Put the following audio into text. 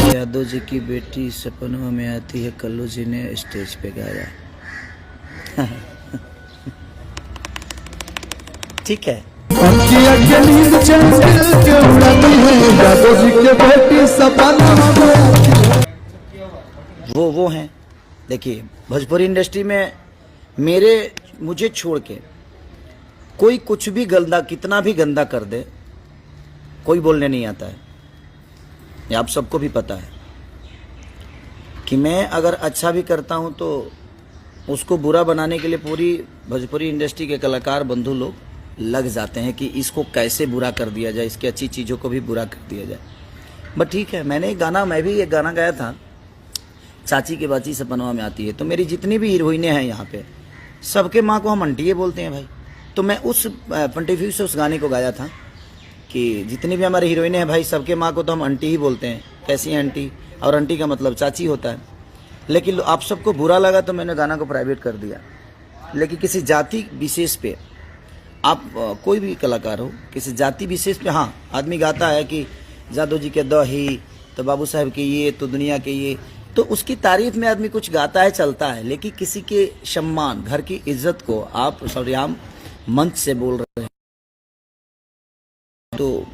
यादव जी की बेटी सपनों में आती है, कल्लू जी ने स्टेज पे गाया। ठीक है। वो हैं। देखिए, भोजपुरी इंडस्ट्री में मुझे छोड़ के कोई कुछ भी गंदा, कितना भी गंदा कर दे, कोई बोलने नहीं आता है। ये आप सबको भी पता है कि मैं अगर अच्छा भी करता हूं तो उसको बुरा बनाने के लिए पूरी भोजपुरी इंडस्ट्री के कलाकार बंधु लोग लग जाते हैं कि इसको कैसे बुरा कर दिया जाए, इसकी अच्छी चीज़ों को भी बुरा कर दिया जाए। बट ठीक है, मैं भी एक गाना गाया था, चाची के बाची सपनवा में आती है। तो मेरी जितनी भी हीरोइनें हैं यहाँ पे, सबके माँ को हम आंटी बोलते हैं भाई। तो मैं उस पॉइंट ऑफ व्यू से उस गाने को गाया था कि जितनी भी हमारी हीरोइनें हैं भाई, सबके माँ को तो हम आंटी ही बोलते हैं। कैसी है आंटी? और आंटी का मतलब चाची होता है। लेकिन आप सबको बुरा लगा तो मैंने गाना को प्राइवेट कर दिया। लेकिन किसी जाति विशेष पे, आप कोई भी कलाकार हो, किसी जाति विशेष पे हाँ आदमी गाता है कि जादू जी के दही, तो बाबू साहब के ये, तो दुनिया के ये, तो उसकी तारीफ में आदमी कुछ गाता है, चलता है। लेकिन किसी के सम्मान, घर की इज्जत को आप सरेआम मंच से बोल रहे हैं, तो